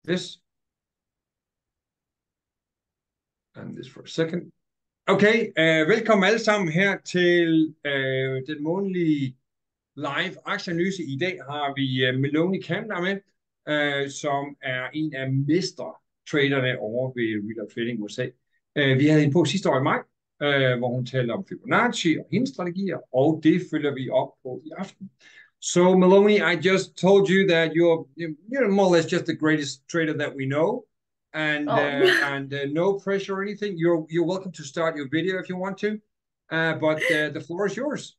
this and this for a second. Okay, velkommen alle sammen her til den månedlige live aktieanalyse. I dag har vi Milone Kamdar med, som er en af mestertraderne over ved reallifetrading USA. Vi havde hende på sidste år i maj, hvor hun talte om fibonashi og handlesstrategier, og det følger vi op på i aften. So Milone, I just told you that you're more or less just the greatest trader that we know. And no pressure or anything. You're welcome to start your video if you want to, but the floor is yours.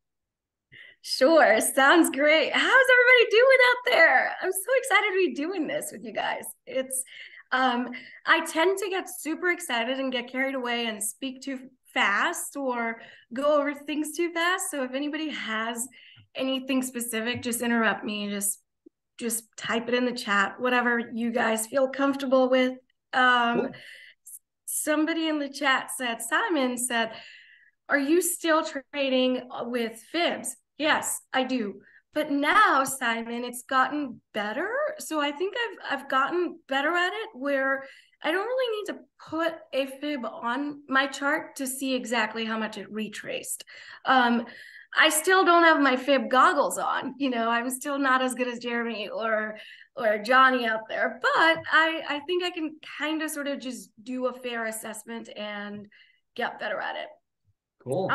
Sure, sounds great. How's everybody doing out there? I'm so excited to be doing this with you guys. It's I tend to get super excited and get carried away and speak too fast or go over things too fast. So if anybody has anything specific, just interrupt me. Just type it in the chat, whatever you guys feel comfortable with. Cool. Somebody in the chat said, Simon said, are you still trading with fibs? Yes, I do. But now, Simon, it's gotten better. So I think I've gotten better at it where I don't really need to put a fib on my chart to see exactly how much it retraced. I still don't have my fib goggles on. You know, I'm still not as good as Jeremy or Johnny out there, but I think I can kind of sort of just do a fair assessment and get better at it. Cool.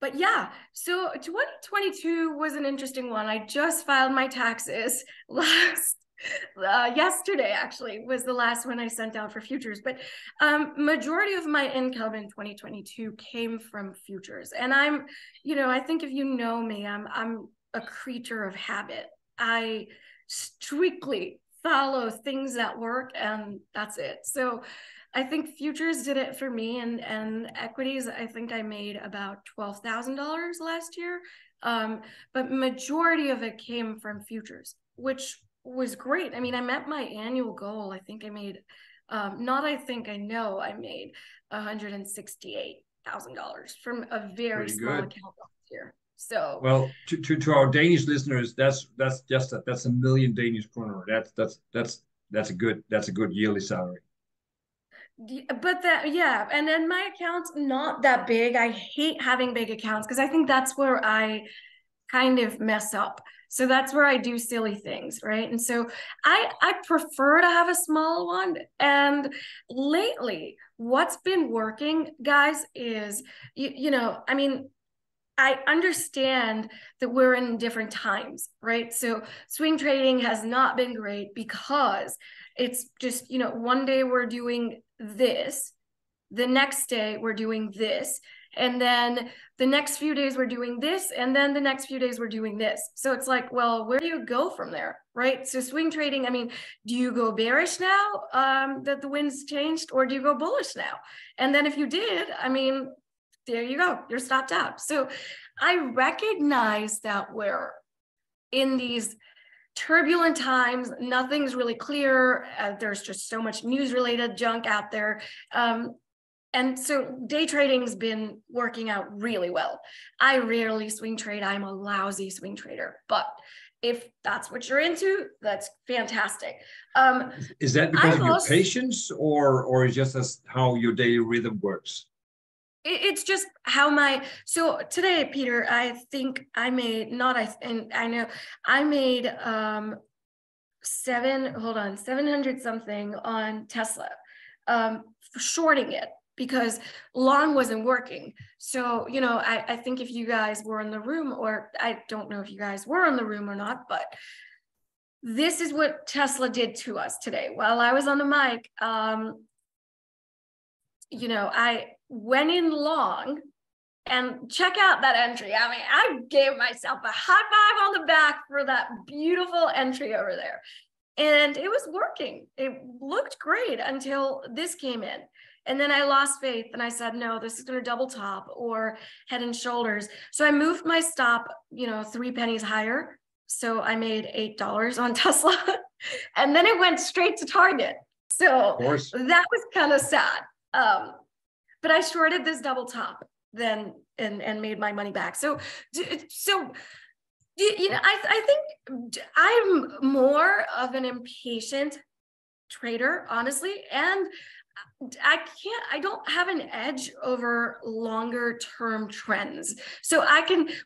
But yeah, so 2022 was an interesting one. I just filed my taxes yesterday, actually, was the last one I sent out for futures. But majority of my income in 2022 came from futures. And I'm, you know, I think if you know me, I'm a creature of habit. I strictly follow things that work, and that's it. So I think futures did it for me, and equities, I think I made about $12,000 last year. But majority of it came from futures, which was great. I mean, I met my annual goal. I think I made, I know I made $168,000 from a very small account last year. So well, to our Danish listeners, that's a million Danish kroner. That's a good yearly salary. But yeah, and then my account's not that big. I hate having big accounts because I think that's where I kind of mess up. So that's where I do silly things, right? And so I prefer to have a small one. And lately, what's been working, guys, is, you know, I mean, I understand that we're in different times, right? So swing trading has not been great because it's just, you know, one day we're doing this, the next day we're doing this, and then the next few days we're doing this, and then the next few days we're doing this. So it's like, well, where do you go from there, right? So swing trading, I mean, do you go bearish now that the wind's changed, or do you go bullish now? And then if you did, I mean, there you go, you're stopped out. So I recognize that we're in these turbulent times, nothing's really clear. There's just so much news related junk out there. And so day trading's been working out really well. I rarely swing trade. I'm a lousy swing trader, but if that's what you're into, that's fantastic. Is that because of your patience, or is just how your daily rhythm works? It's just how so today, Peter, I think I made, I made 700 something on Tesla, shorting it because long wasn't working. So, you know, I think if you guys were in the room, or I don't know if you guys were in the room or not, but this is what Tesla did to us today. While I was on the mic, you know, I went in long, and check out that entry. I mean, I gave myself a high five on the back for that beautiful entry over there. And it was working. It looked great until this came in. And then I lost faith and I said, no, this is going to double top or head and shoulders. So I moved my stop, you know, 3 pennies higher. So I made $8 on Tesla. And then it went straight to target. So that was kind of sad. But I shorted this double top then and made my money back. So you know, I think I'm more of an impatient trader, honestly. And I don't have an edge over longer term trends. So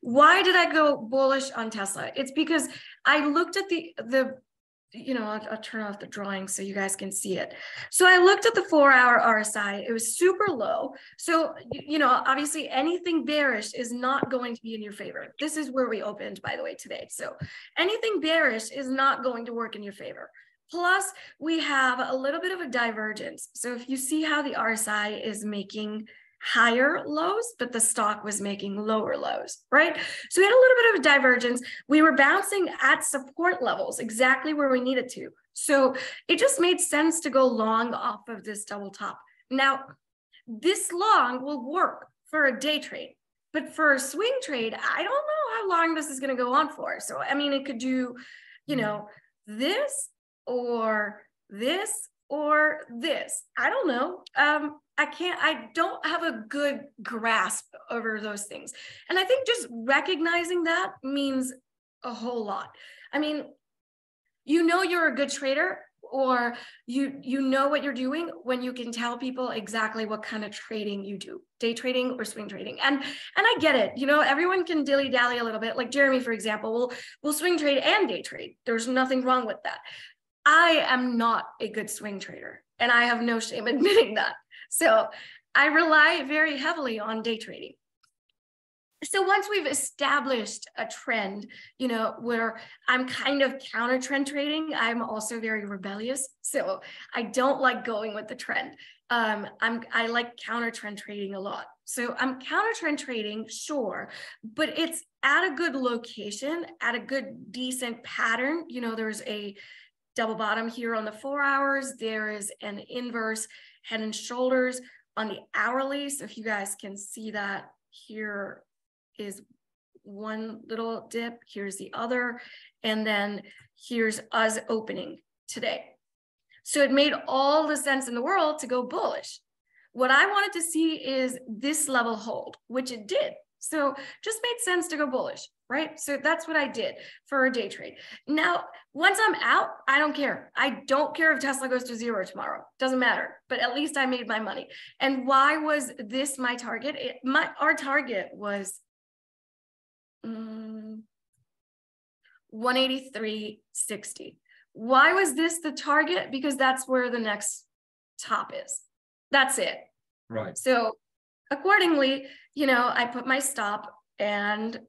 why did I go bullish on Tesla? It's because I looked at the I'll turn off the drawing so you guys can see it. So I looked at the 4-hour RSI. It was super low. So, obviously anything bearish is not going to be in your favor. This is where we opened, by the way, today. So anything bearish is not going to work in your favor. Plus, we have a little bit of a divergence. So if you see how the RSI is making higher lows, but the stock was making lower lows, right? So we had a little bit of a divergence. We were bouncing at support levels, exactly where we needed to. So it just made sense to go long off of this double top. Now, this long will work for a day trade, but for a swing trade, I don't know how long this is going to go on for. So, I mean, it could do, this or this or this. I don't know. I don't have a good grasp over those things. And I think just recognizing that means a whole lot. I mean, you're a good trader, or you know what you're doing when you can tell people exactly what kind of trading you do, day trading or swing trading. And I get it. Everyone can dilly-dally a little bit. Like Jeremy, for example, will swing trade and day trade. There's nothing wrong with that. I am not a good swing trader, and I have no shame admitting that. So I rely very heavily on day trading. So once we've established a trend, where I'm kind of counter trend trading, I'm also very rebellious. So I don't like going with the trend. I like counter trend trading a lot. So I'm counter trend trading, sure, but it's at a good location, at a good, decent pattern. There's a double bottom here on the 4 hours. There is an inverse head and shoulders on the hourly. So if you guys can see that, here is one little dip, here's the other, and then here's us opening today. So it made all the sense in the world to go bullish. What I wanted to see is this level hold, which it did. So just made sense to go bullish, right? So that's what I did for a day trade. Now, once I'm out, I don't care. I don't care if Tesla goes to zero tomorrow. Doesn't matter. But at least I made my money. And why was this my target? Our target was 183.60. Why was this the target? Because that's where the next top is. That's it. Right. So accordingly, I put my stop, and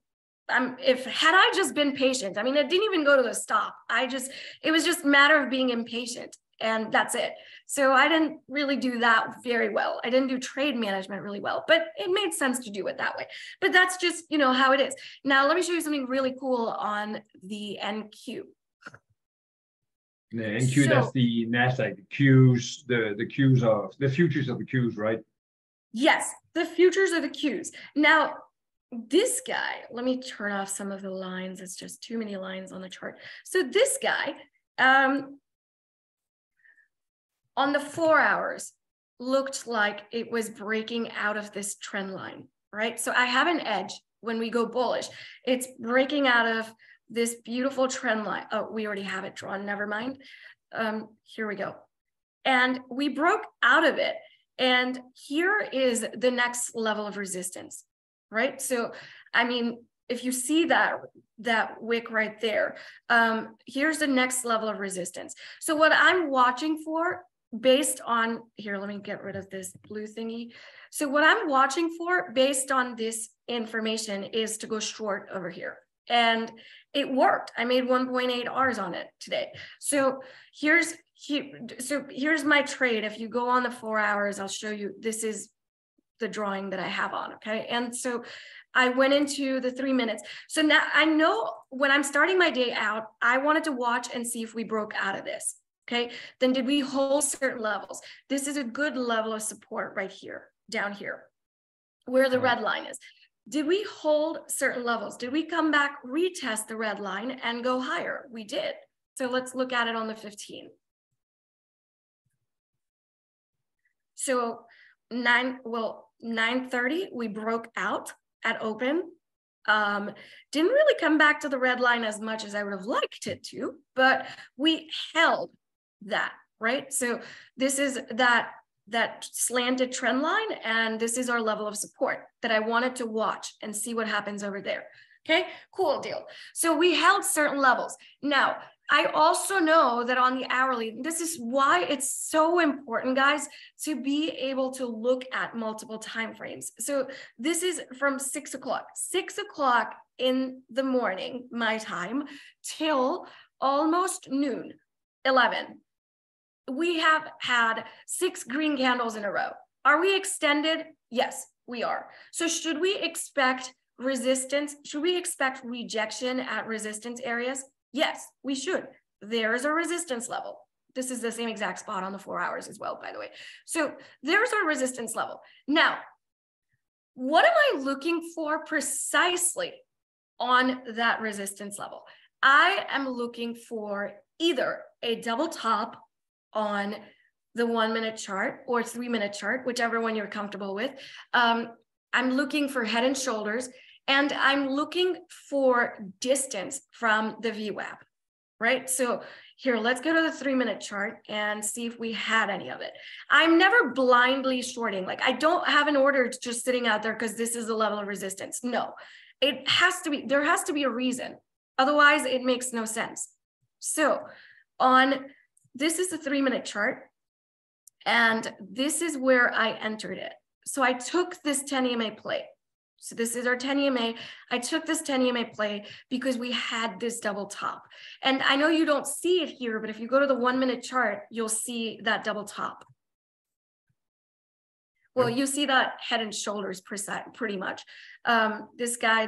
had I just been patient, I mean, it didn't even go to the stop. It was just a matter of being impatient, and that's it. So I didn't really do that very well. I didn't do trade management really well, but it made sense to do it that way. But that's just, how it is. Now, let me show you something really cool on the NQ. The NQ, that's the NASDAQ, the Qs, the Qs of the futures of the Qs, right? Yes, the futures are the Qs. Now, this guy, let me turn off some of the lines. It's just too many lines on the chart. So this guy, on the 4 hours, looked like it was breaking out of this trend line, right? So I have an edge when we go bullish. It's breaking out of this beautiful trend line. Oh, we already have it drawn, never mind. Here we go. And we broke out of it. And here is the next level of resistance, right? So, I mean, if you see that wick right there, here's the next level of resistance. So what I'm watching for, based on, here, let me get rid of this blue thingy. So what I'm watching for based on this information is to go short over here. And it worked. I made 1.8 R's on it today. So here's my trade. If you go on the 4 hours, I'll show you, this is the drawing that I have on, okay? And so I went into the 3 minutes. So now I know when I'm starting my day out, I wanted to watch and see if we broke out of this, okay? Then did we hold certain levels? This is a good level of support right here, down here, where the red line is. Did we hold certain levels? Did we come back, retest the red line and go higher? We did. So let's look at it on the 15. So 9:30, we broke out at open. Didn't really come back to the red line as much as I would have liked it to, but we held that. right? So this is that slanted trend line, and this is our level of support that I wanted to watch and see what happens over there. Okay, cool deal. So we held certain levels. Now, I also know that on the hourly, this is why it's so important, guys, to be able to look at multiple time frames. So this is from 6 o'clock. 6 o'clock in the morning, my time, till almost noon, 11. We have had 6 green candles in a row. Are we extended? Yes, we are. So should we expect resistance? Should we expect rejection at resistance areas? Yes, we should. There is a resistance level. This is the same exact spot on the 4 hours as well, by the way. So there's our resistance level. Now, what am I looking for precisely on that resistance level? I am looking for either a double top on the 1 minute chart or 3 minute chart, whichever one you're comfortable with. I'm looking for head and shoulders, and I'm looking for distance from the VWAP, right? So here, let's go to the 3 minute chart and see if we had any of it. I'm never blindly shorting. Like, I don't have an order just sitting out there because this is the level of resistance. No, it has to be, there has to be a reason. Otherwise, it makes no sense. So this is the 3 minute chart, and this is where I entered it. So I took this 10 EMA play. So this is our 10 EMA. I took this 10 EMA play because we had this double top. And I know you don't see it here, but if you go to the 1 minute chart, you'll see that double top. Well, you see that head and shoulders pretty much. This guy,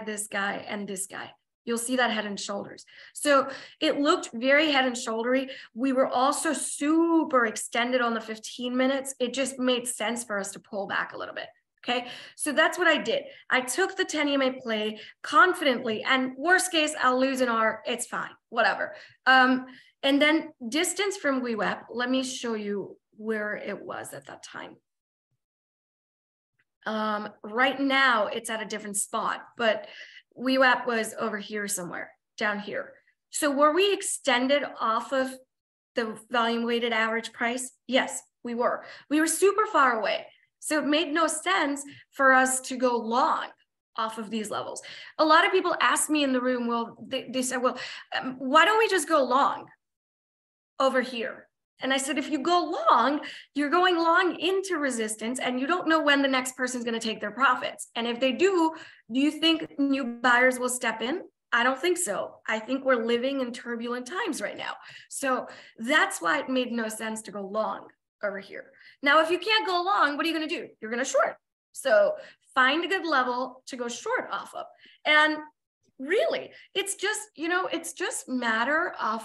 and this guy. You'll see that head and shoulders. So it looked very head and shouldery. We were also super extended on the 15 minutes. It just made sense for us to pull back a little bit. Okay, so that's what I did. I took the 10 EMA play confidently, and worst case, I'll lose an R. It's fine, whatever. And then distance from VWAP, let me show you where it was at that time. Right now, it's at a different spot, but VWAP was over here somewhere, down here. So were we extended off of the volume weighted average price? Yes, we were. We were super far away. So it made no sense for us to go long off of these levels. A lot of people ask me in the room, well, they said, well, why don't we just go long over here? And I said, if you go long, you're going long into resistance, and you don't know when the next person's going to take their profits. And if they do you think new buyers will step in? I don't think so. I think we're living in turbulent times right now. So that's why it made no sense to go long over here. Now, if you can't go long, what are you going to do? You're going to short. So find a good level to go short off of. And really, it's just, it's just matter of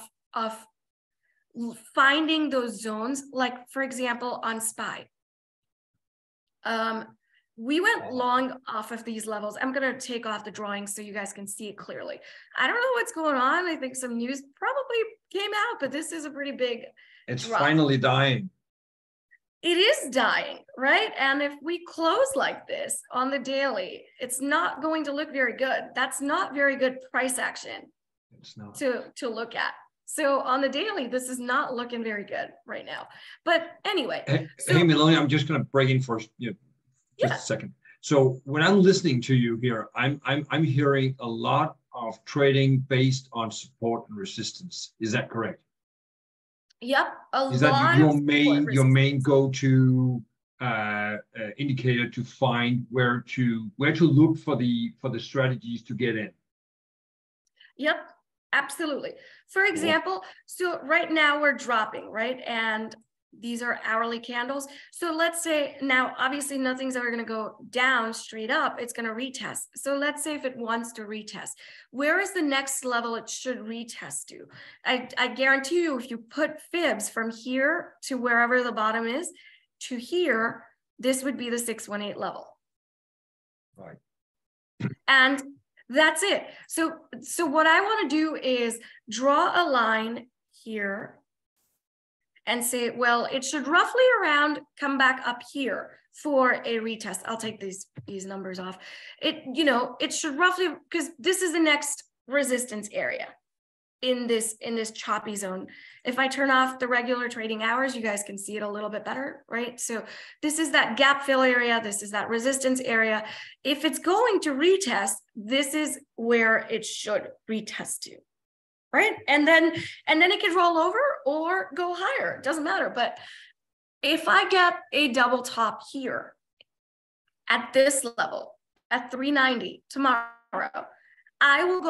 finding those zones. Like, for example, on SPY, we went long off of these levels. I'm going to take off the drawing so you guys can see it clearly. I don't know what's going on. I think some news probably came out, but this is a pretty big It's drop. finally dying. It is dying, right? And if we close like this on the daily, it's not going to look very good. That's not very good price action. It's not. To look at. So on the daily, this is not looking very good right now. But anyway. Hey, Milone, I'm just going to break in for just a second. So when I'm listening to you here, I'm hearing a lot of trading based on support and resistance. Is that correct? Yep. Is that your main go-to indicator to find where to look for the strategies to get in? Yep, absolutely. For example, so right now we're dropping, right? And these are hourly candles. So let's say now, obviously nothing's ever going to go down straight up. It's going to retest. So let's say if it wants to retest, where is the next level it should retest to? I guarantee you, if you put fibs from here to wherever the bottom is to here, this would be the 618 level. Right. And that's it. So what I want to do is draw a line here and say, well, it should roughly come back up here for a retest. I'll take these numbers off. It should roughly, because this is the next resistance area. in this choppy zone. If I turn off the regular trading hours, you guys can see it a little bit better, right? So this is that gap fill area. This is that resistance area. If it's going to retest, this is where it should retest to, right? And then it can roll over or go higher. It doesn't matter. But if I get a double top here at this level, at 390 tomorrow, I will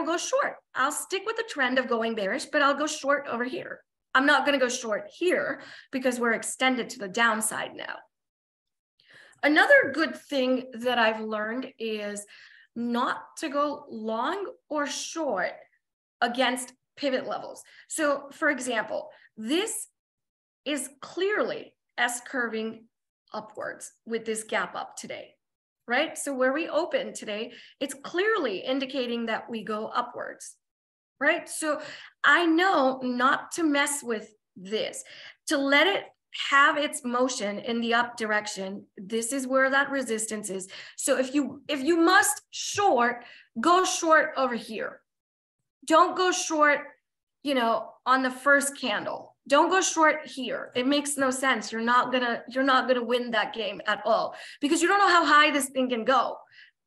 go short. I'll stick with the trend of going bearish, but I'll go short over here. I'm not going to go short here because we're extended to the downside now. Another good thing that I've learned is not to go long or short against pivot levels. So for example, this is clearly S-curving upwards with this gap up today. Right? So where we open today, it's clearly indicating that we go upwards, right? So I know not to mess with this, to let it have its motion in the up direction. This is where that resistance is. So if you must short, go short over here. Don't go short, on the first candle. Don't go short here. It makes no sense. You're not gonna win that game at all because you don't know how high this thing can go.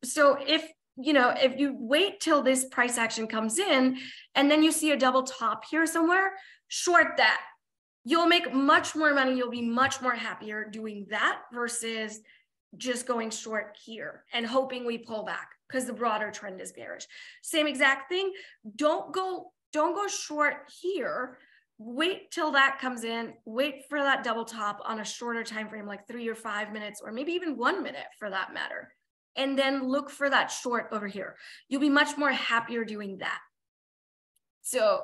So if you wait till this price action comes in and then you see a double top here somewhere, short that. You'll make much more money. You'll be much more happier doing that versus just going short here and hoping we pull back because the broader trend is bearish. Same exact thing. Don't go short here. Wait till that comes in, wait for that double top on a shorter time frame, like 3 or 5 minutes, or maybe even 1 minute for that matter. And then look for that short over here. You'll be much more happier doing that. So,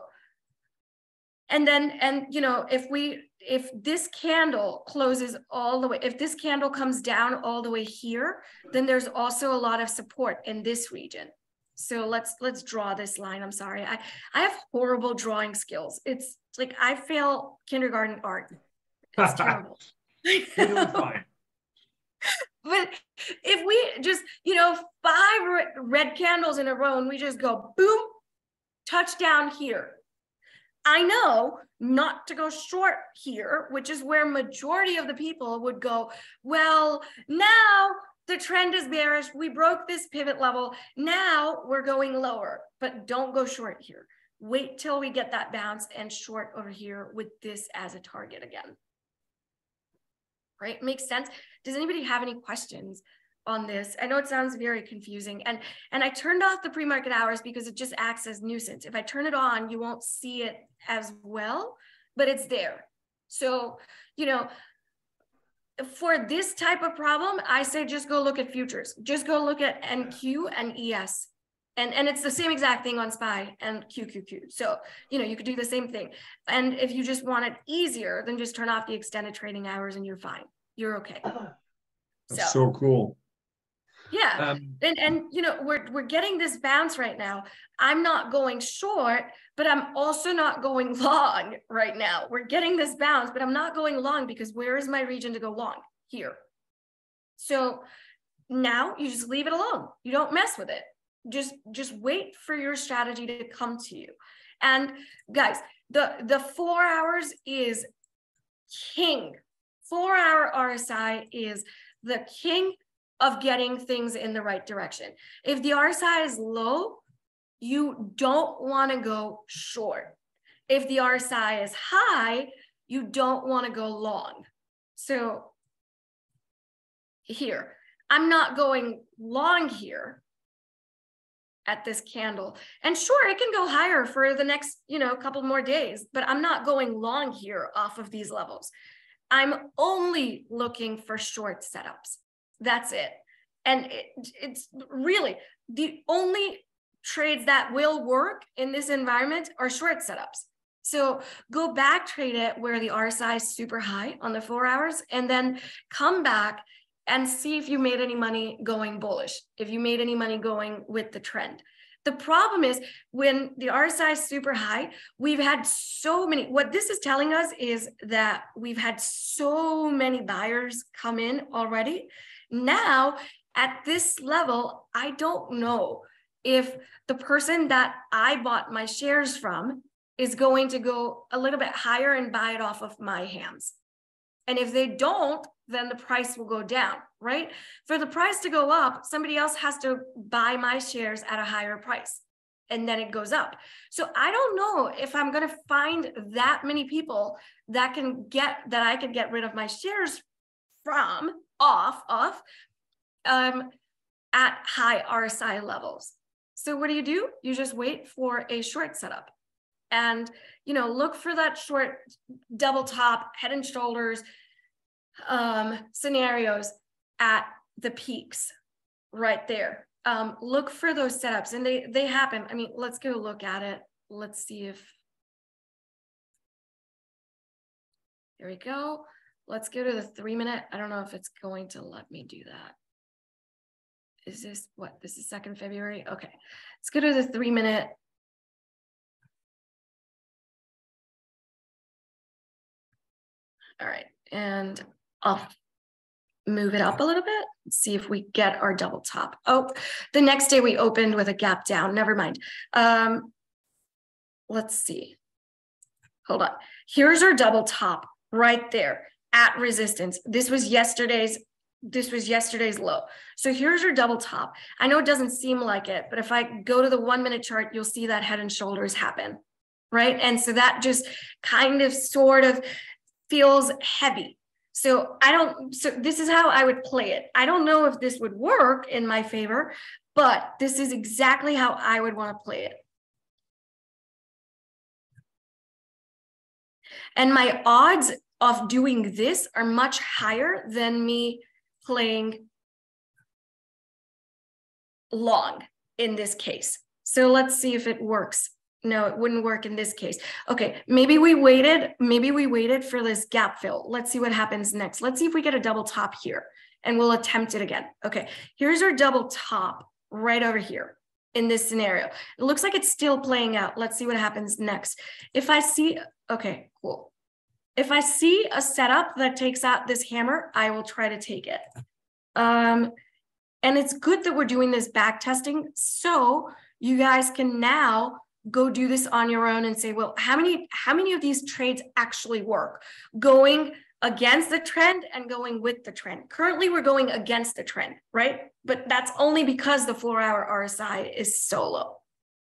if this candle closes all the way, if this candle comes down all the way here, then there's also a lot of support in this region. So let's draw this line. I'm sorry. I have horrible drawing skills. It's like I fail kindergarten art. It's terrible. You're doing fine. But if we just, 5 red candles in a row and we just go boom, touchdown here. I know not to go short here, which is where majority of the people would go, well, now the trend is bearish. We broke this pivot level. Now we're going lower, but don't go short here. Wait till we get that bounce and short over here with this as a target again. Right? Makes sense. Does anybody have any questions on this? I know it sounds very confusing. And I turned off the pre-market hours because it just acts as nuisance. If I turn it on, you won't see it as well, but it's there. So, for this type of problem, I say just go look at futures. Just go look at NQ and ES. And it's the same exact thing on SPY and QQQ. So, you could do the same thing. And if you just want it easier, then just turn off the extended trading hours and you're fine. You're okay. That's so cool. Yeah. We're getting this bounce right now. I'm not going short, but I'm also not going long right now. We're getting this bounce, but I'm not going long because where is my region to go long? Here. So now you just leave it alone. You don't mess with it. Just wait for your strategy to come to you. And guys, the 4 hours is king. 4-hour RSI is the king of getting things in the right direction. If the RSI is low, you don't want to go short. If the RSI is high, you don't want to go long. So here, I'm not going long here at this candle. And sure, it can go higher for the next, couple more days, but I'm not going long here off of these levels. I'm only looking for short setups. That's it. And it's really the only trades that will work in this environment are short setups. So go back trade it where the RSI is super high on the 4 hours and then come back and see if you made any money going bullish, if you made any money going with the trend. The problem is when the RSI is super high, we've had so many, what this is telling us is that we've had so many buyers come in already. Now at this level, I don't know if the person that I bought my shares from is going to go a little bit higher and buy it off of my hands. And if they don't, then the price will go down, right? For the price to go up, somebody else has to buy my shares at a higher price, and then it goes up. So I don't know if I'm going to find that many people that I could get rid of my shares from off of at high RSI levels. So what do? You just wait for a short setup, and look for that short double top, head and shoulders scenarios at the peaks right there. Look for those setups, and they happen. I mean, let's go look at it. Let's see if, here we go. Let's go to the 3-minute. I don't know if it's going to let me do that. Is this what? This is 2nd February. Okay, let's go to the 3-minute. All right, and I'll move it up a little bit. See if we get our double top. Oh, the next day we opened with a gap down. Never mind. Let's see. Hold on. Here's our double top right there at resistance. This was yesterday's low. So here's your double top. I know it doesn't seem like it, but if I go to the 1-minute chart, you'll see that head and shoulders happen, right? And so that just kind of sort of feels heavy. So this is how I would play it. I don't know if this would work in my favor, but this is exactly how I would want to play it. And my odds of doing this are much higher than me playing long in this case. So let's see if it works. No, it wouldn't work in this case. Okay, maybe we waited for this gap fill. Let's see what happens next. Let's see if we get a double top here, and we'll attempt it again. Okay, here's our double top right over here in this scenario. It looks like it's still playing out. Let's see what happens next. If I see, okay, cool. If I see a setup that takes out this hammer, I will try to take it. And it's good that we're doing this back testing, so you guys can now go do this on your own and say, well, how many of these trades actually work? Going against the trend and going with the trend. Currently, we're going against the trend, right? But that's only because the 4-hour RSI is so low.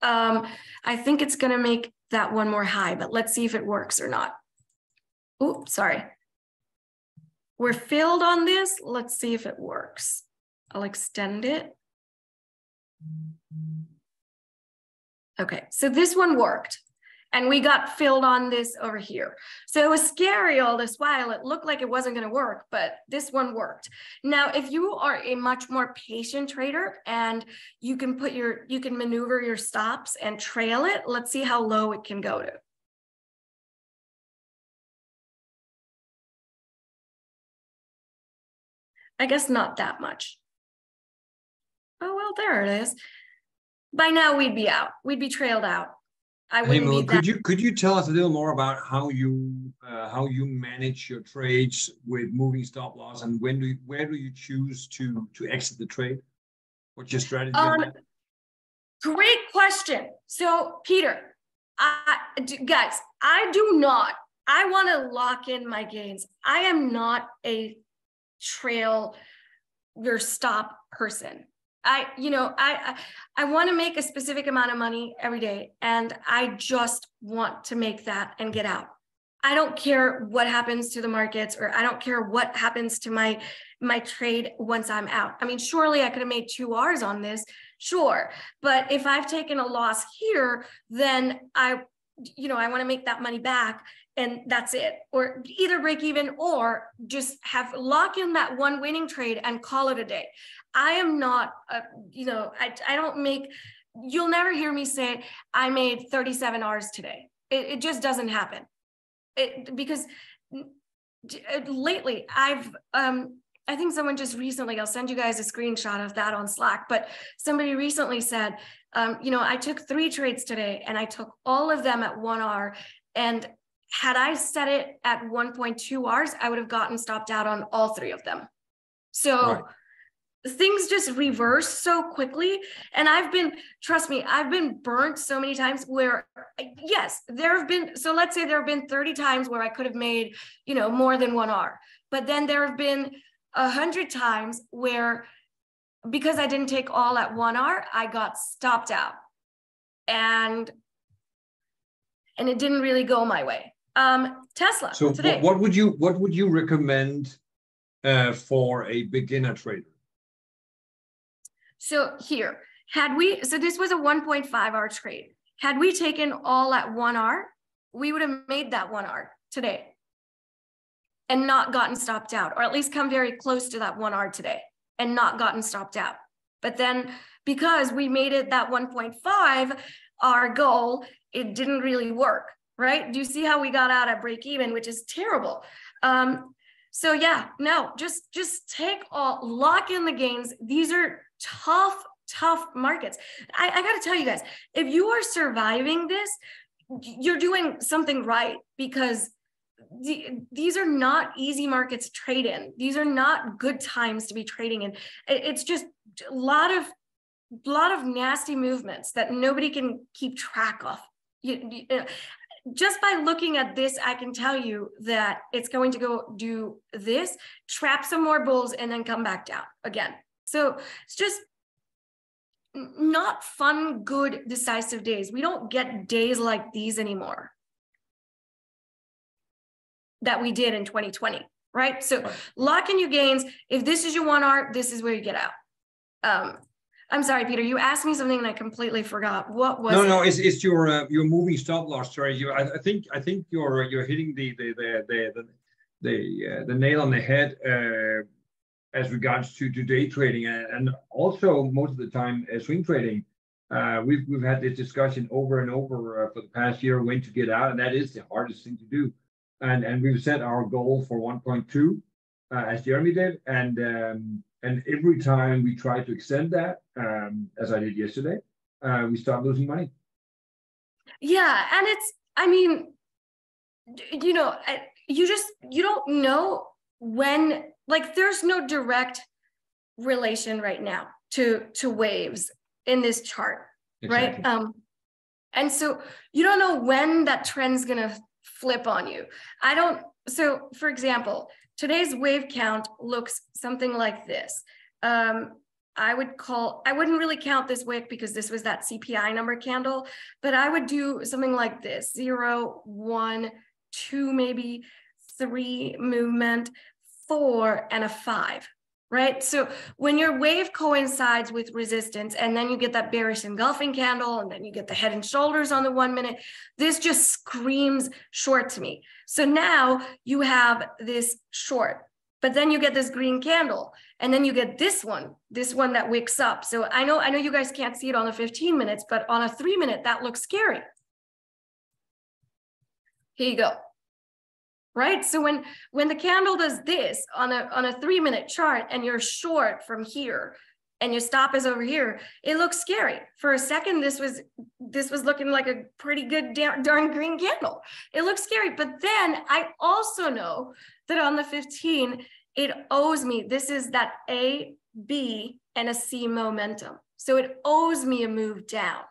I think it's going to make that one more high, but let's see if it works or not. Oops, sorry. We're filled on this. Let's see if it works. I'll extend it. Okay, so this one worked, and we got filled on this over here. So it was scary all this while. It looked like it wasn't going to work, but this one worked. Now, if you are a much more patient trader and you can maneuver your stops and trail it, let's see how low it can go to. I guess not that much. Oh, well, there it is. By now we'd be out. We'd be trailed out. I wouldn't be that. Could you tell us a little more about how you manage your trades with moving stop loss, and where do you choose to exit the trade? What's your strategy on that? Great question. So Peter, guys, I want to lock in my gains. I am not a trail your stop person. I want to make a specific amount of money every day, and I just want to make that and get out. I don't care what happens to the markets, or I don't care what happens to my trade once I'm out. I mean, surely I could have made 2 Rs on this, sure. But if I've taken a loss here, then I want to make that money back, and that's it. Or either break even or just lock in that one winning trade and call it a day. I am not, I don't make, you'll never hear me say, I made 37 Rs today. It just doesn't happen. Because lately I think someone just recently, I'll send you guys a screenshot of that on Slack, but somebody recently said, I took 3 trades today and I took all of them at 1 R, and had I set it at 1.2 Rs, I would have gotten stopped out on all 3 of them. So, right. things just reverse so quickly. And trust me, I've been burnt so many times where, yes, there have been, so let's say there have been 30 times where I could have made, more than 1 R. But then there have been 100 times where, because I didn't take all at 1 R, I got stopped out. And it didn't really go my way. Tesla. So today. what would you recommend for a beginner trader? So here, so this was a 1.5 R trade. Had we taken all at 1 R, we would have made that 1 R today and not gotten stopped out, or at least come very close to that 1 R today and not gotten stopped out. But then because we made it that 1.5 R goal, it didn't really work, right? Do you see how we got out at break even, which is terrible? So yeah, no, just lock in the gains. These are tough markets. I got to tell you guys, if you are surviving this, you're doing something right, because these are not easy markets to trade in. These are not good times to be trading in. It's just a lot of nasty movements that nobody can keep track of. Just by looking at this, I can tell you that it's going to go do this, trap some more bulls, and then come back down again. So it's just not fun, good, decisive days. We don't get days like these anymore that we did in 2020, right? So lock in your gains. If this is your 1 R, this is where you get out. I'm sorry, Peter, you asked me something and I completely forgot. What was it? No, it's your moving stop loss strategy. I think you're hitting the nail on the head as regards to day trading, and also most of the time swing trading. We've had this discussion over and over for the past year, when to get out, and that is the hardest thing to do. And we've set our goal for 1.2 as Jeremy did, and every time we try to extend that, as I did yesterday, we start losing money. Yeah, and you don't know when, like, there's no direct relation right now to waves in this chart, exactly. Right? And so you don't know when that trend's gonna flip on you. So for example, today's wave count looks something like this. I wouldn't really count this wick because this was that CPI number candle, but I would do something like this: 0, 1, 2, maybe 3 movement, 4, and a 5, right? So when your wave coincides with resistance, and then you get that bearish engulfing candle, and then you get the head and shoulders on the 1 minute, this just screams short to me. So now you have this short, but then you get this green candle, and then you get this one that wicks up. So I know you guys can't see it on the 15 minutes, but on a 3 minute, that looks scary. Here you go. Right? So when the candle does this on a 3 minute chart, and you're short from here and your stop is over here, it looks scary. For a second, this was looking like a pretty good darn green candle. It looks scary. But then I also know that on the 15, it owes me, this is that A, B, and a C momentum. So it owes me a move down.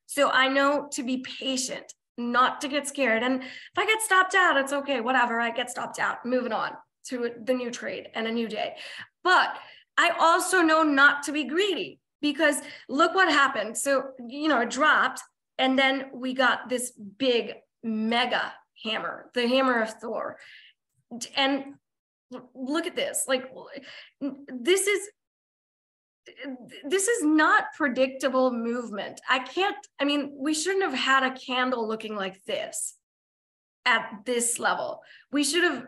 So I know to be patient, not to get scared. And if I get stopped out, it's okay, whatever, I get stopped out, moving on to the new trade and a new day. But I also know not to be greedy, because look what happened. So, it dropped, and then we got this big mega hammer, the hammer of Thor. And look at this, like, this is not predictable movement. We shouldn't have had a candle looking like this at this level. We should have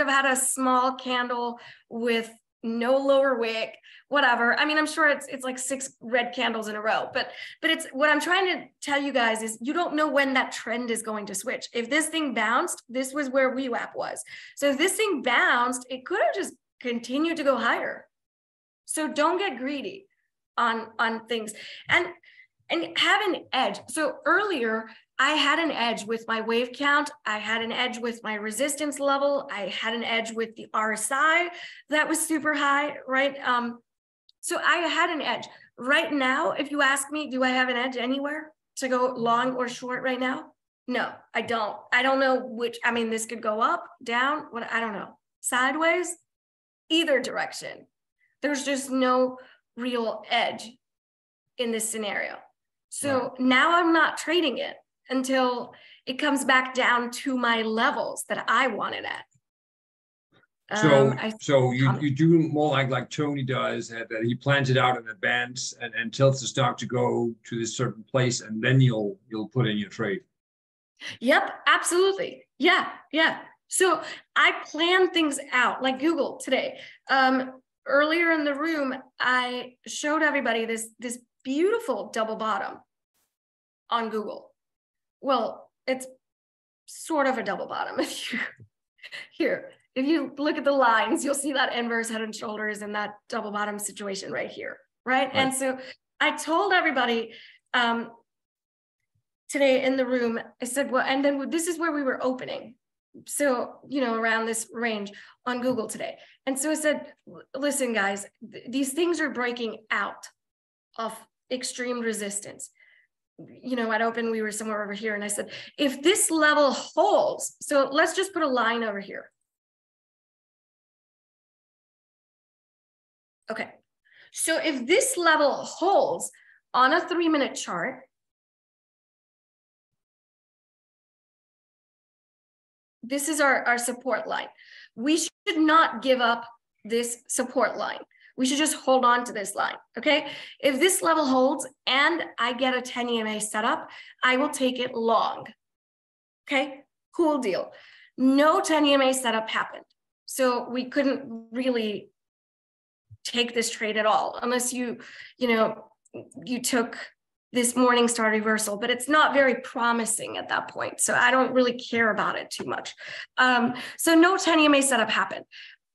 had a small candle with no lower wick, whatever. I'm sure it's like 6 red candles in a row, but it's, what I'm trying to tell you guys is, you don't know when that trend is going to switch. If this thing bounced, this was where VWAP was. So if this thing bounced, it could have just continued to go higher. So don't get greedy on things, and have an edge. So earlier, I had an edge with my wave count. I had an edge with my resistance level. I had an edge with the RSI that was super high, right? So I had an edge. Right now, if you ask me, do I have an edge anywhere to go long or short right now? No, I don't. I don't know which, I mean, this could go up, down, what, I don't know. Sideways, either direction. There's just no real edge in this scenario. So now I'm not trading it until it comes back down to my levels that I want it at. So you do more like Tony does, that he plans it out in advance and tells the stock to go to this certain place, and then you'll put in your trade. Yep, absolutely. Yeah. So I plan things out like Google today. Earlier in the room, I showed everybody this beautiful double bottom on Google. Well, it's sort of a double bottom. If you look at the lines, you'll see that inverse head and shoulders and that double bottom situation right here, right? And so I told everybody today in the room, I said, well, and then this is where we were opening. So, around this range on Google today. And so I said, listen, guys, these things are breaking out of extreme resistance. At open, we were somewhere over here. And I said, if this level holds, so let's just put a line over here. Okay. So if this level holds on a 3-minute chart, this is our support line. We should not give up this support line. We should just hold on to this line, okay? If this level holds and I get a 10 EMA setup, I will take it long, okay? Cool deal. No 10 EMA setup happened. So we couldn't really take this trade at all, unless you took this morning star reversal, but it's not very promising at that point. So I don't really care about it too much. So no 10 EMA setup happened.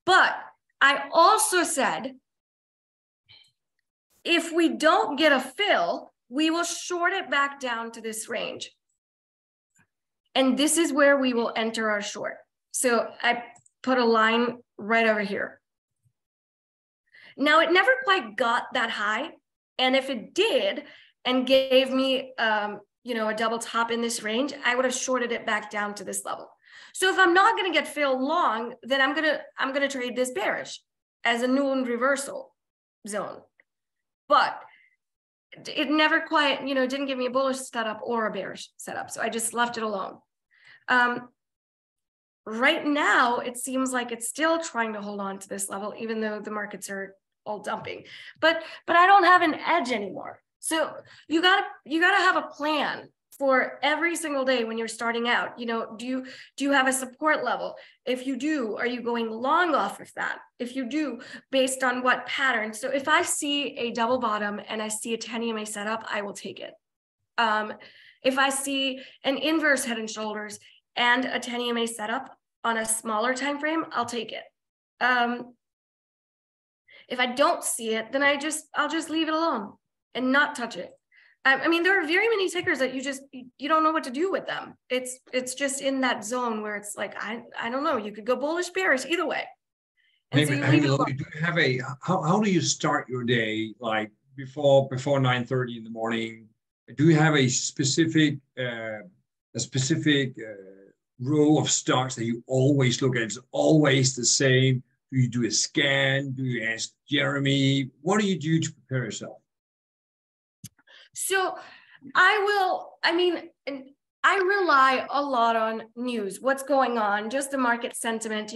But I also said, if we don't get a fill, we will short it back down to this range. And this is where we will enter our short. So I put a line right over here. Now it never quite got that high. And if it did, and gave me, a double top in this range, I would have shorted it back down to this level. So if I'm not going to get filled long, then I'm gonna trade this bearish as a null reversal zone. But it never quite, didn't give me a bullish setup or a bearish setup. So I just left it alone. Right now, it seems like it's still trying to hold on to this level, even though the markets are all dumping. But I don't have an edge anymore. So you gotta have a plan for every single day when you're starting out. Do you have a support level? If you do, are you going long off of that? If you do, based on what pattern? So if I see a double bottom and I see a 10 EMA setup, I will take it. If I see an inverse head and shoulders and a 10 EMA setup on a smaller time frame, I'll take it. If I don't see it, then I'll just leave it alone and not touch it. I mean, there are very many tickers that you don't know what to do with them. It's just in that zone where it's like, I don't know, you could go bullish, bearish, either way. And maybe, so you do you have how do you start your day, like before 9:30 in the morning? Do you have a specific row of stocks that you always look at? It's always the same. Do you do a scan? Do you ask Jeremy? What do you do to prepare yourself? So I rely a lot on news, what's going on, just the market sentiment,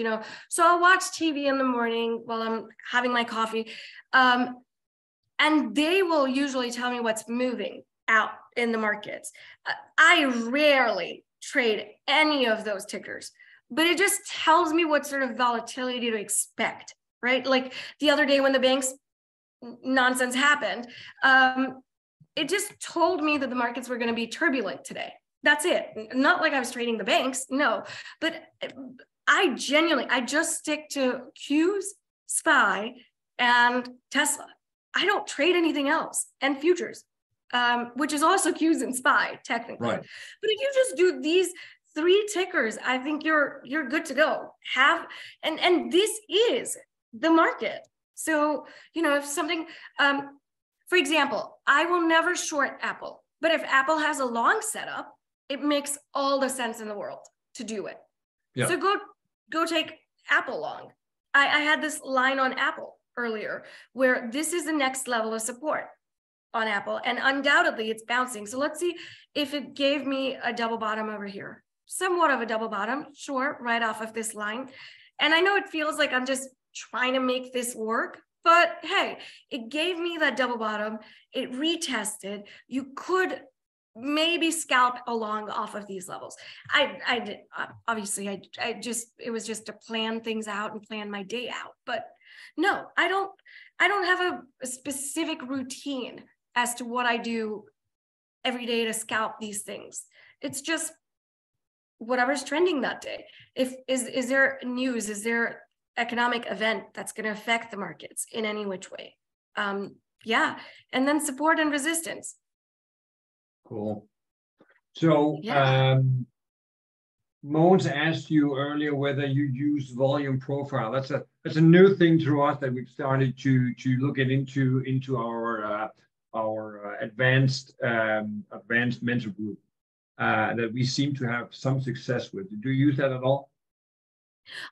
So I'll watch TV in the morning while I'm having my coffee. And they will usually tell me what's moving out in the markets. I rarely trade any of those tickers, but it just tells me what sort of volatility to expect, right? Like the other day when the bank's nonsense happened, it just told me that the markets were going to be turbulent today. That's it. Not like I was trading the banks, no. But I just stick to Qs, SPY, and Tesla. I don't trade anything else, and futures. which is also Qs and SPY technically. Right. But if you just do these 3 tickers, I think you're good to go. And this is the market. So, if something, for example, I will never short Apple, but if Apple has a long setup, it makes all the sense in the world to do it. Yeah. So go take Apple long. I had this line on Apple earlier where this is the next level of support on Apple, and undoubtedly it's bouncing. So let's see if it gave me a double bottom over here. Somewhat of a double bottom, sure, right off of this line. And I know it feels like I'm just trying to make this work, but hey, it gave me that double bottom. It retested. You could maybe scalp along off of these levels. I did, obviously, it was just to plan things out and plan my day out. But no, I don't have a specific routine as to what I do every day to scalp these things. It's just whatever's trending that day. Is there news? Is there economic event that's going to affect the markets in any which way? Yeah, and then support and resistance. Cool. So, yeah. Mons asked you earlier whether you use volume profile. That's a new thing to us that we've started to look into our advanced mentor group that we seem to have some success with. Do you use that at all?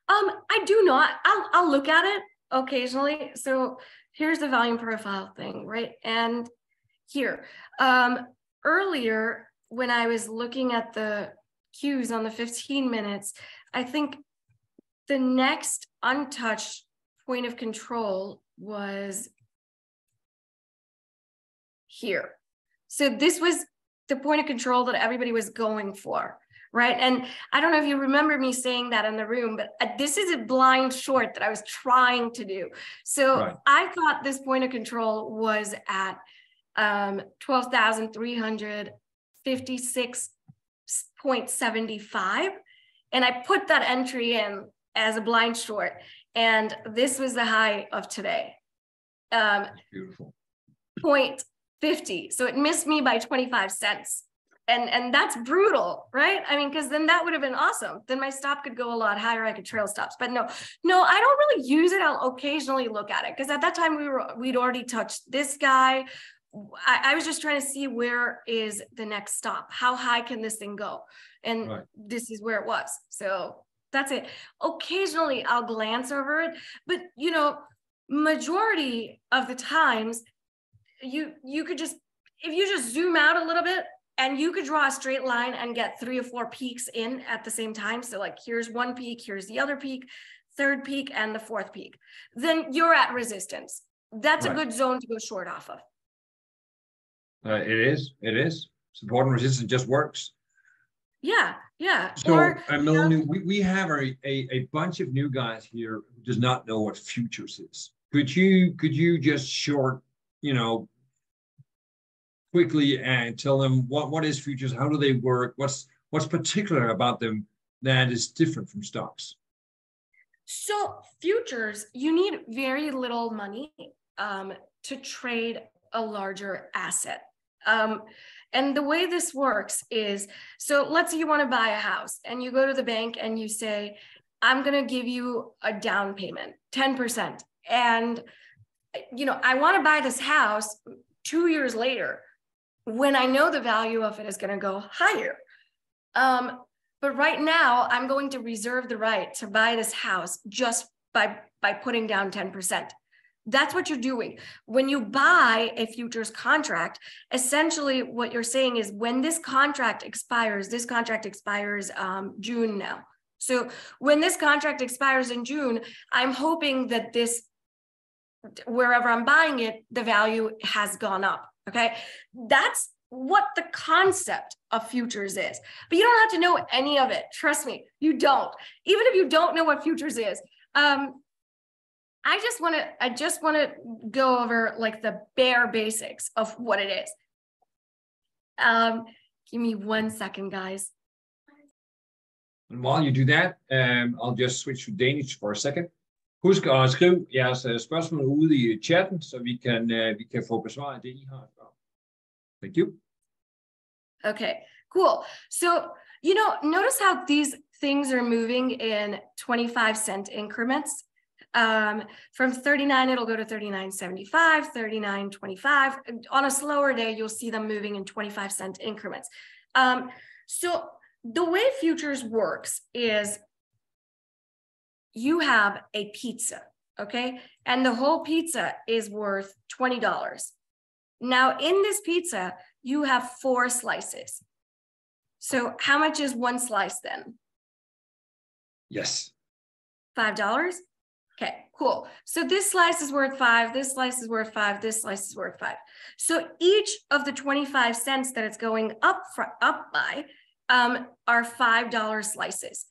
I do not. I'll look at it occasionally. So here's the volume profile thing, right? And here, earlier when I was looking at the cues on the 15 minutes, I think the next untouched point of control was here. So this was the point of control that everybody was going for, right? And I don't know if you remember me saying that in the room, but this is a blind short that I was trying to do. So right. I thought this point of control was at 12,356.75. And I put that entry in as a blind short. And this was the high of today. Beautiful. 0.50. So it missed me by 25 cents. And that's brutal, right? I mean, because then that would have been awesome. Then my stop could go a lot higher. I could trail stops. But no, I don't really use it. I'll occasionally look at it because at that time we'd already touched this guy. I was just trying to see where is the next stop. How high can this thing go? And right. This is where it was. So that's it. Occasionally I'll glance over it, but majority of the times you could just, if you just zoom out a little bit and you could draw a straight line and get 3 or 4 peaks in at the same time. So like here's one peak, here's the other peak, third peak, and the fourth peak. Then you're at resistance. That's right. A good zone to go short off of. It is. Support and resistance just works. Yeah. So, Milone, we have a bunch of new guys here who does not know what futures is. Could you just short, quickly and tell them what is futures? How do they work? What's particular about them that is different from stocks? So futures, you need very little money to trade a larger asset. And the way this works is, so let's say you want to buy a house and you go to the bank and you say, I'm going to give you a down payment, 10%. And, I want to buy this house 2 years later when I know the value of it is going to go higher. But right now I'm going to reserve the right to buy this house just by putting down 10%. That's what you're doing. When you buy a futures contract, essentially what you're saying is when this contract expires June now. So when this contract expires in June, I'm hoping that this, wherever I'm buying it, the value has gone up, okay? That's what the concept of futures is. But you don't have to know any of it. Trust me, you don't. Even if you don't know what futures is. I just want to go over like the bare basics of what it is. Give me 1 second, guys. And while you do that, I'll just switch to Danish for a second. Husk at skrive jeres spørgsmål ude i chatten, så vi kan få besvaret det, I har. Thank you. Okay, cool. So, notice how these things are moving in 25-cent increments. From 39, it'll go to 39.75, 39.25. On a slower day, you'll see them moving in 25-cent increments. So the way futures works is you have a pizza, okay? And the whole pizza is worth $20. Now in this pizza, you have 4 slices. So how much is one slice then? Yes. $5? Okay, cool. So this slice is worth 5, this slice is worth 5, this slice is worth 5. So each of the 25 cents that it's going up by are $5 slices.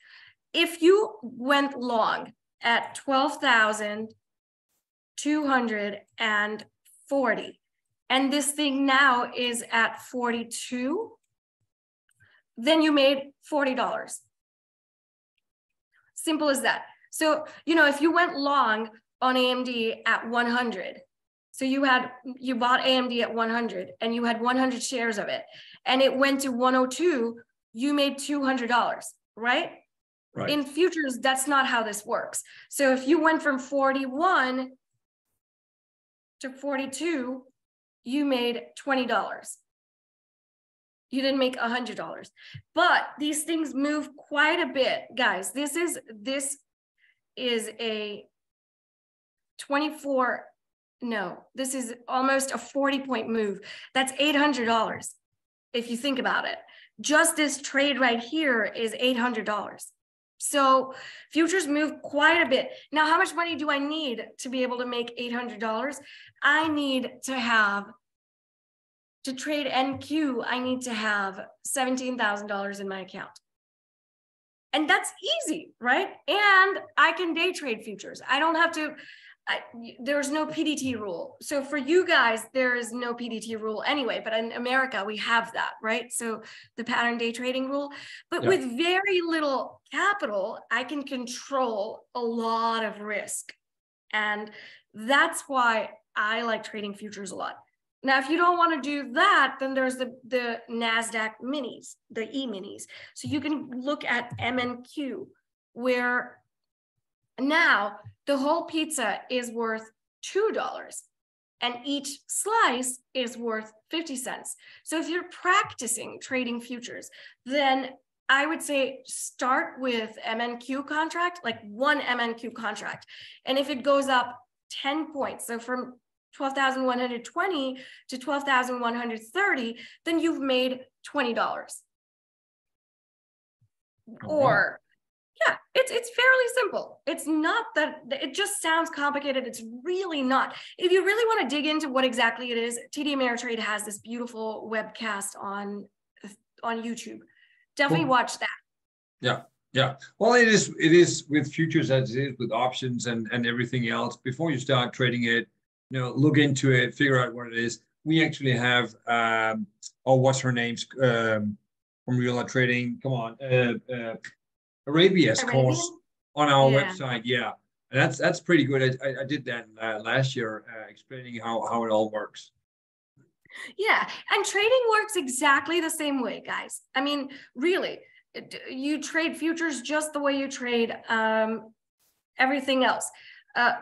If you went long at 12,240 and this thing now is at 42, then you made $40. Simple as that. So, if you went long on AMD at 100, so you bought AMD at 100 and you had 100 shares of it and it went to 102, you made $200, right? Right. In futures, that's not how this works. So if you went from 41 to 42, you made $20. You didn't make $100. But these things move quite a bit, guys. This is a 24, no, this is almost a 40-point move. That's $800 if you think about it. Just this trade right here is $800. So futures move quite a bit. Now, how much money do I need to be able to make $800? I need to trade NQ, I need to have $17,000 in my account. And that's easy, right? And I can day trade futures. I don't have to, there's no PDT rule. So for you guys, there is no PDT rule anyway, but in America, we have that, right? So the pattern day trading rule, but with very little capital, I can control a lot of risk. And that's why I like trading futures a lot. Now, if you don't want to do that, then there's the NASDAQ minis, the E-minis. So you can look at MNQ, where now the whole pizza is worth $2 and each slice is worth 50 cents. So if you're practicing trading futures, then I would say start with MNQ contract, like one MNQ contract. And if it goes up 10 points, so from 12,120 to 12,130, then you've made $20. Or, yeah, it's fairly simple. It's not that, it just sounds complicated. It's really not. If you really want to dig into what exactly it is, TD Ameritrade has this beautiful webcast on YouTube. Definitely watch that. Yeah. Yeah. Well, it is with futures as it is with options and everything else. Before you start trading it, look into it, figure out what it is. We actually have, what's her name's from Real Trading? Come on, Arabia's course on our website. Yeah, and that's pretty good. I did that last year, explaining how it all works. Yeah, and trading works exactly the same way, guys. I mean, really, you trade futures just the way you trade everything else.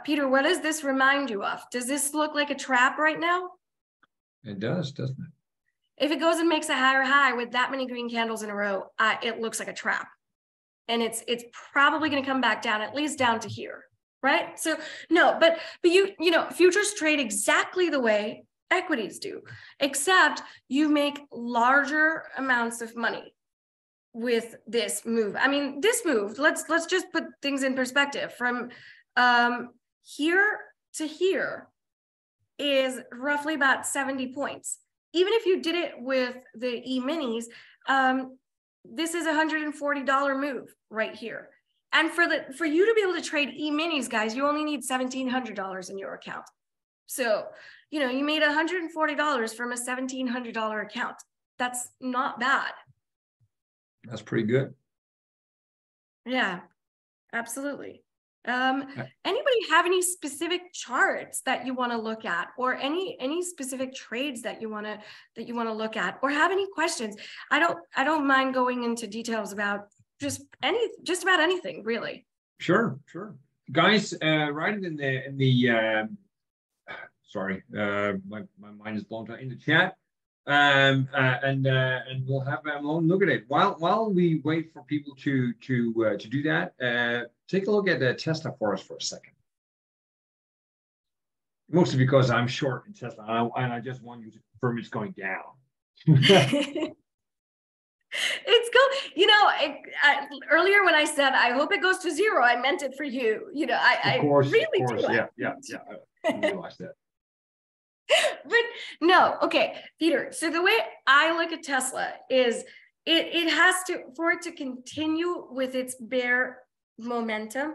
Peter, what does this remind you of? Does this look like a trap right now? It does, doesn't it? If it goes and makes a higher high with that many green candles in a row, it looks like a trap. And it's probably going to come back down, at least down to here, right? So no, but futures trade exactly the way equities do, except you make larger amounts of money with this move. I mean, this move, let's just put things in perspective. From here to here is roughly about 70 points. Even if you did it with the E-minis, this is a $140 move right here. And for you to be able to trade E-minis, guys, you only need $1,700 in your account. So, you made $140 from a $1,700 account. That's not bad. That's pretty good. Yeah, absolutely. Anybody have any specific charts that you want to look at, or any specific trades that you want to look at, or have any questions? I don't mind going into details about just about anything, really. Sure. Guys, write it in the sorry, my mind is blown in the chat. And we'll have Milone look at it while we wait for people to do that. Take a look at Tesla for us for a second. Mostly because I'm short in Tesla, and I just want you to confirm it's going down. It's cool. You know, earlier when I said I hope it goes to 0, I meant it for you. You know, of course, really do. Yeah. I realized that. But no, okay, Peter. So the way I look at Tesla is it has to, for it to continue with its bear momentum,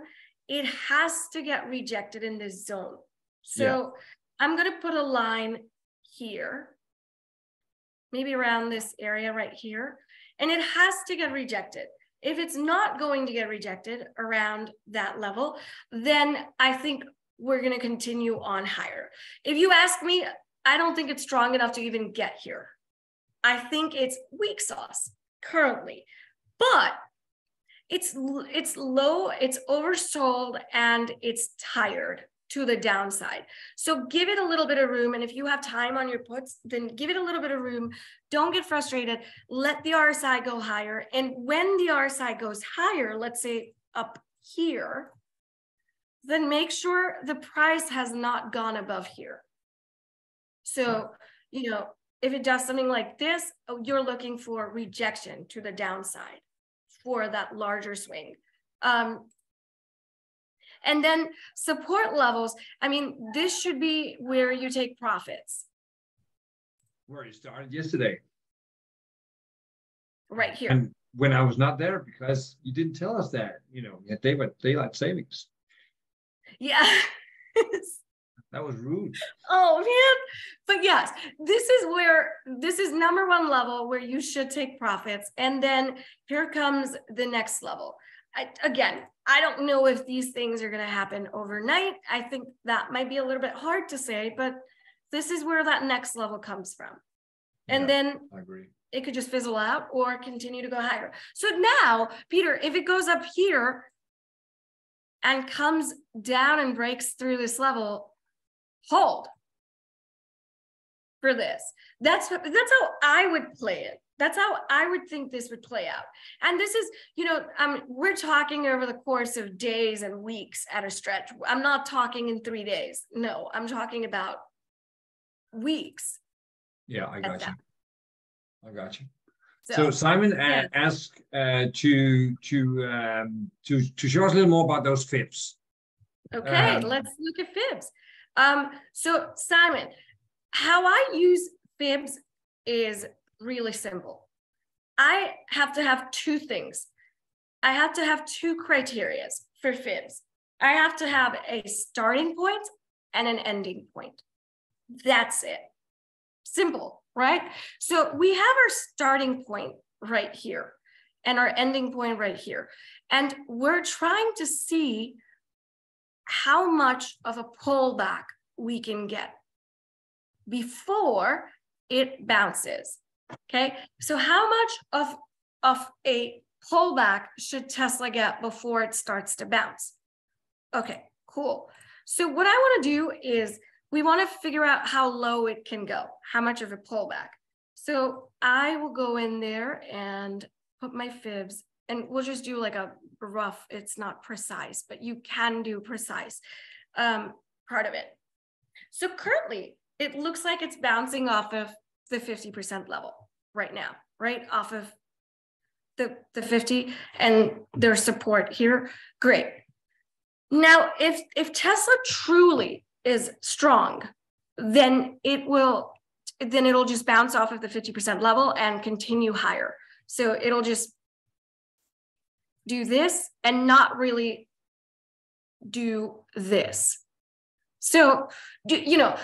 it has to get rejected in this zone. So I'm going to put a line here, maybe around this area right here, and it has to get rejected. If it's not going to get rejected around that level, then I think we're going to continue on higher. If you ask me, I don't think it's strong enough to even get here. I think it's weak sauce currently, but it's low, it's oversold, and it's tired to the downside. So give it a little bit of room. And if you have time on your puts, then give it a little bit of room. Don't get frustrated. Let the RSI go higher. And when the RSI goes higher, let's say up here, then make sure the price has not gone above here. So, you know, if it does something like this, you're looking for rejection to the downside for that larger swing. And then support levels, I mean, this should be where you take profits. Where you started yesterday. Right here. And when I was not there, because you didn't tell us that, you know, you had daylight savings. Yeah. That was rude. Oh man. But yes, this is number one level where you should take profits. And then here comes the next level. Again, I don't know if these things are going to happen overnight. I think that might be a little bit hard to say, but this is where that next level comes from. And then I agree. It could just fizzle out or continue to go higher. So now, Peter, if it goes up here and comes down and breaks through this level, hold for this. That's how I would play it. That's how I would think this would play out. And this is, you know, we're talking over the course of days and weeks at a stretch. I'm not talking in 3 days. No, I'm talking about weeks. Yeah, I got you. I got you. So Simon asked to show us a little more about those fibs. Okay, let's look at fibs. So Simon, how I use fibs is really simple. I have to have 2 things. I have to have 2 criteria for fibs. I have to have a starting point and an ending point. That's it. Simple, right? So we have our starting point right here and our ending point right here. And we're trying to see how much of a pullback we can get before it bounces. Okay, so how much of a pullback should Tesla get before it starts to bounce? Okay, cool. So what I want to do is we want to figure out how low it can go, how much of a pullback. So I will go in there and put my fibs, and we'll just do like a rough, it's not precise, but you can do precise part of it. So currently, it looks like it's bouncing off of the 50% level right now, right? Off of the 50 and their support here. Great. Now, if Tesla truly is strong, then it'll just bounce off of the 50% level and continue higher. So it'll just do this and not really do this. So, you know,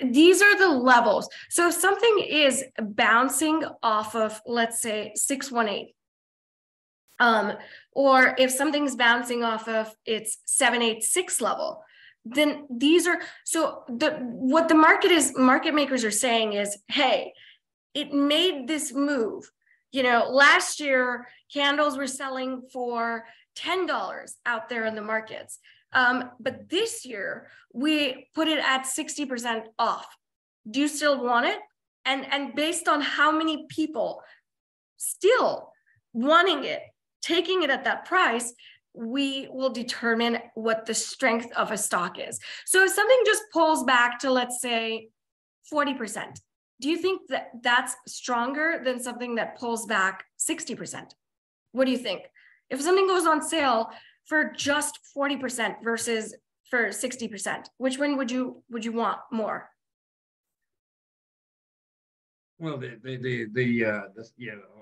these are the levels. So if something is bouncing off of, let's say, 618, Or if something's bouncing off of its 786 level, then these are, so what the market makers are saying is, hey, it made this move. You know, last year, candles were selling for $10 out there in the markets. But this year, we put it at 60% off. Do you still want it? And based on how many people still wanting it, taking it at that price, we will determine what the strength of a stock is. So if something just pulls back to, let's say, 40%, do you think that that's stronger than something that pulls back 60%? What do you think? If something goes on sale for just 40% versus for 60%, which one would you want more? Well, yeah,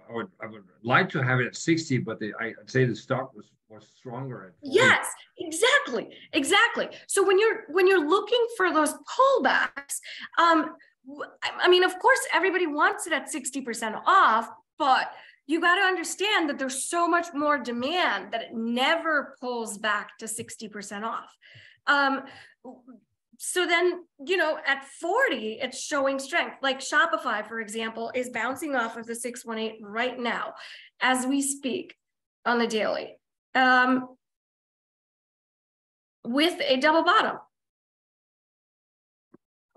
I would like to have it at 60, but I'd say the stock was stronger at 40. Yes, exactly. So when you're looking for those pullbacks, I mean, of course, everybody wants it at 60% off, but you got to understand that there's so much more demand that it never pulls back to 60% off. So then, you know, at 40, it's showing strength. Like Shopify, for example, is bouncing off of the 618 right now as we speak on the daily with a double bottom.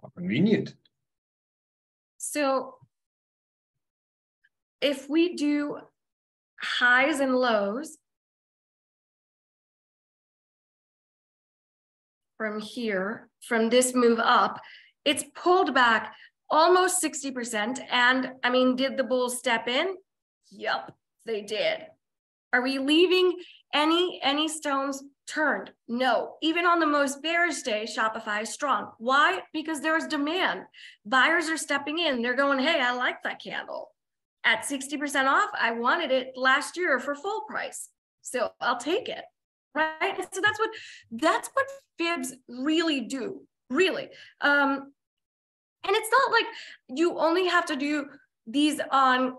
How convenient. So if we do highs and lows from here, from this move up, it's pulled back almost 60%. And I mean, did the bulls step in? Yep, they did. Are we leaving any stones turned? No. Even on the most bearish day, Shopify is strong. Why? Because there's demand. Buyers are stepping in. They're going, hey, I like that candle. At 60% off, I wanted it last year for full price. So I'll take it. Right? So that's what fibs really do, really. And it's not like you only have to do these on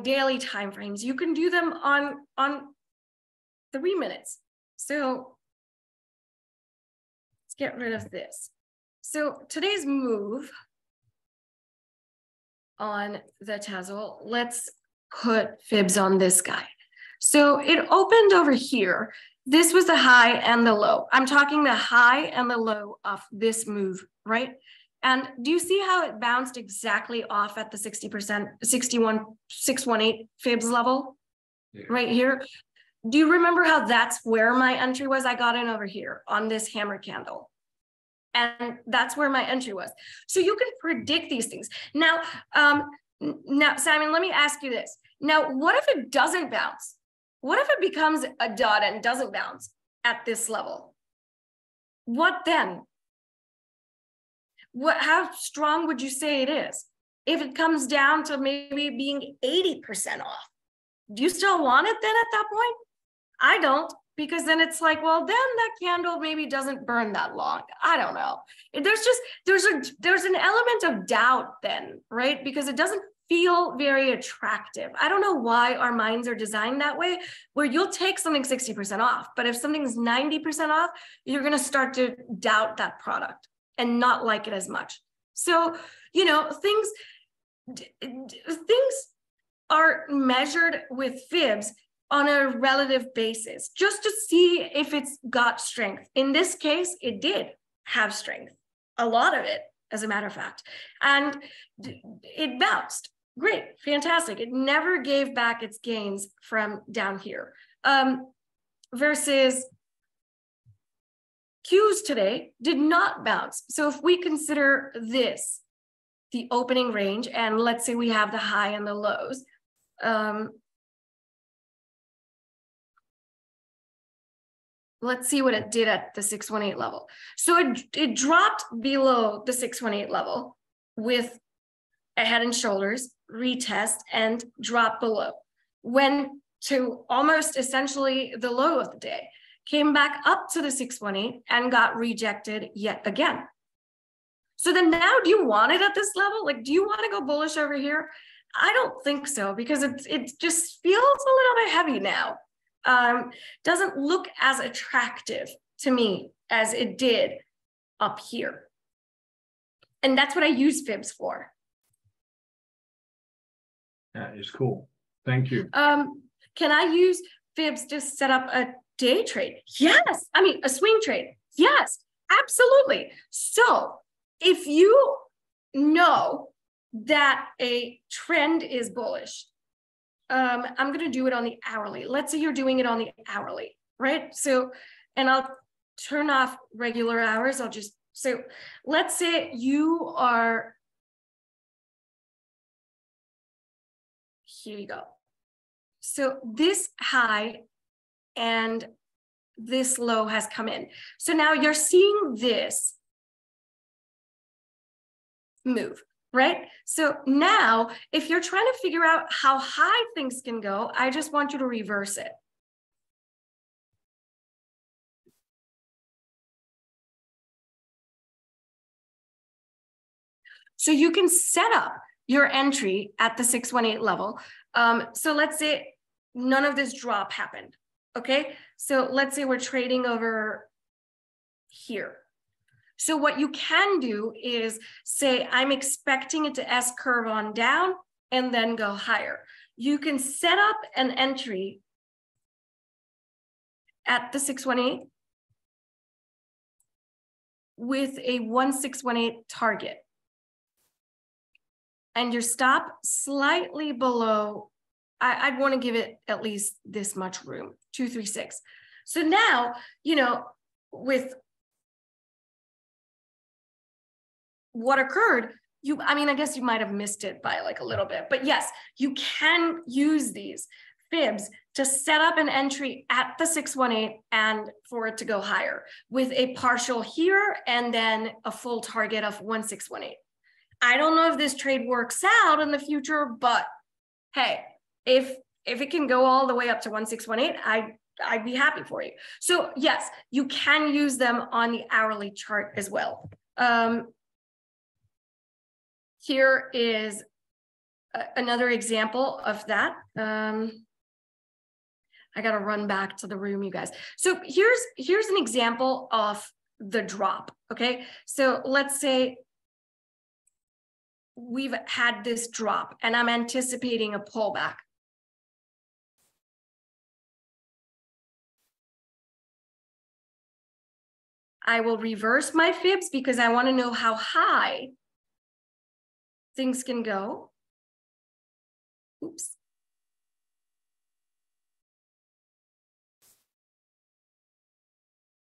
daily time frames. You can do them on 3 minutes. So let's get rid of this. So today's move on the Tesla, let's put fibs on this guy. So it opened over here. This was the high and the low. I'm talking the high and the low of this move, right? And do you see how it bounced exactly off at the 60%, 618 fibs level? Yeah. Right here? Do you remember how that's where my entry was? I got in over here on this hammer candle. And that's where my entry was. So you can predict these things. Now, Simon, let me ask you this. Now, what if it doesn't bounce? What if it becomes a dot and doesn't bounce at this level? What then? How strong would you say it is? If it comes down to maybe being 80% off, do you still want it then at that point? I don't, because then it's like, well, then that candle maybe doesn't burn that long. I don't know. There's an element of doubt then, right? Because it doesn't feel very attractive. I don't know why our minds are designed that way, where you'll take something 60% off, but if something's 90% off, you're going to start to doubt that product and not like it as much. So, you know, things are measured with fibs on a relative basis, just to see if it's got strength. In this case, it did have strength, a lot of it, as a matter of fact, and it bounced. Great, fantastic. It never gave back its gains from down here. Versus Qs today did not bounce. So if we consider this, the opening range, and let's say we have the high and the lows, let's see what it did at the 618 level. So it dropped below the 618 level with a head and shoulders, retest, and drop below. Went to almost essentially the low of the day, came back up to the 618 and got rejected yet again. So then now, do you want it at this level? Like, do you want to go bullish over here? I don't think so, because it just feels a little bit heavy now. doesn't look as attractive to me as it did up here. And that's what I use fibs for. That is cool. Thank you. Can I use fibs to set up a day trade? Yes. I mean, a swing trade. Yes, absolutely. So if you know that a trend is bullish, I'm going to do it on the hourly. Let's say you're doing it on the hourly, right? So, and I'll turn off regular hours. So let's say you are, here you go. So this high and this low has come in. So now you're seeing this move, right? So now if you're trying to figure out how high things can go, I just want you to reverse it. So you can set up your entry at the 618 level. So let's say none of this drop happened. Okay. So let's say we're trading over here. So what you can do is say, I'm expecting it to S curve on down and then go higher. You can set up an entry at the 618 with a 1618 target. And your stop slightly below, I'd want to give it at least this much room, 236. So now, you know, with what occurred, I mean, I guess you might have missed it by like a little bit, but yes, you can use these fibs to set up an entry at the 618 and for it to go higher with a partial here and then a full target of 1618. I don't know if this trade works out in the future, but hey, if it can go all the way up to 1618, I'd be happy for you. So yes, you can use them on the hourly chart as well. Here is another example of that. I got to run back to the room, you guys. So here's an example of the drop. Okay, so let's say we've had this drop and I'm anticipating a pullback. I will reverse my fibs because I want to know how high things can go. Oops.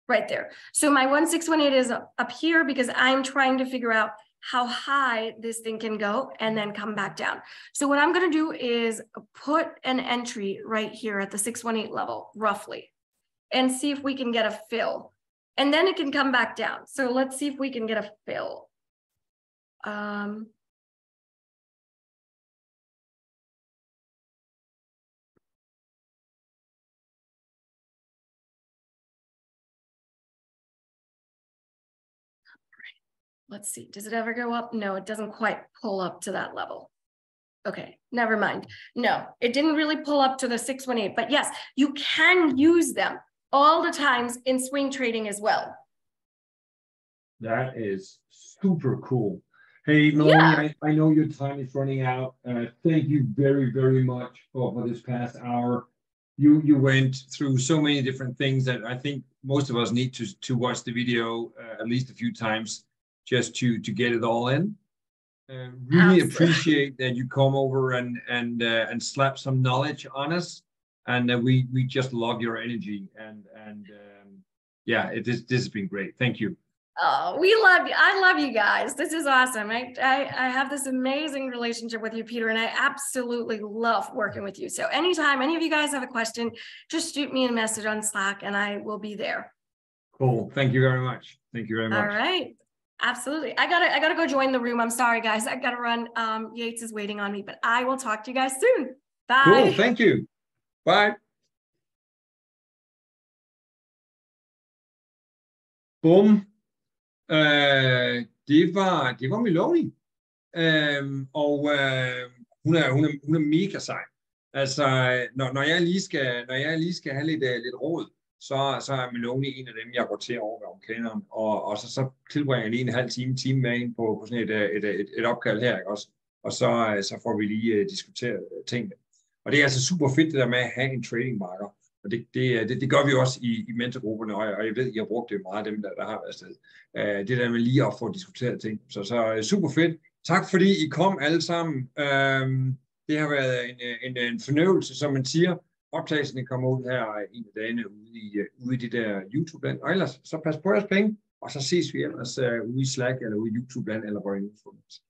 Right there. So my 1618 is up here because I'm trying to figure out how high this thing can go and then come back down. So what I'm going to do is put an entry right here at the 618 level, roughly, and see if we can get a fill. And then it can come back down. So let's see if we can get a fill. Let's see, does it ever go up? No, it doesn't quite pull up to that level. Okay, never mind. No, it didn't really pull up to the 618, but yes, you can use them all the times in swing trading as well. That is super cool. Hey, Miloni, yeah. I know your time is running out. Thank you very, very much for this past hour. You went through so many different things that I think most of us need to watch the video at least a few times just to get it all in. Really appreciate that you come over and slap some knowledge on us, and we just love your energy and yeah, this has been great. Thank you. Oh, we love you. I love you guys. This is awesome. I have this amazing relationship with you, Peter, and I absolutely love working with you. So anytime any of you guys have a question, just shoot me a message on Slack and I will be there. Cool. Thank you very much. Thank you very much. All right. Absolutely. I gotta go join the room. I'm sorry, guys. I gotta run. Yates is waiting on me, but I will talk to you guys soon. Bye. Cool. Thank you. Bye. Bum. Det var Miloni. Og hun er mega sej. Altså, når jeg lige skal have lidt råd, så er Milone en af dem, jeg går til over om kenderen, og så tilbringer jeg lige en halv time med ind på sådan et opkald her, ikke også? Og så får vi lige diskuteret tingene. Og det er altså super fedt, det der med at have en tradingmarker. Og det gør vi også i mentorgrupperne, og jeg ved, I har brugt det meget, dem der har været afsted. Det der med lige at få diskuteret ting. Så super fedt. Tak fordi I kom alle sammen. Det har været en fornøjelse, som man siger. Optagelserne kommer ud her en af dagene ude i det der YouTube-land. Og ellers, så pas på jeres penge, og så ses vi ellers ude i Slack, eller ude i YouTube-land, eller hvor I nu får det.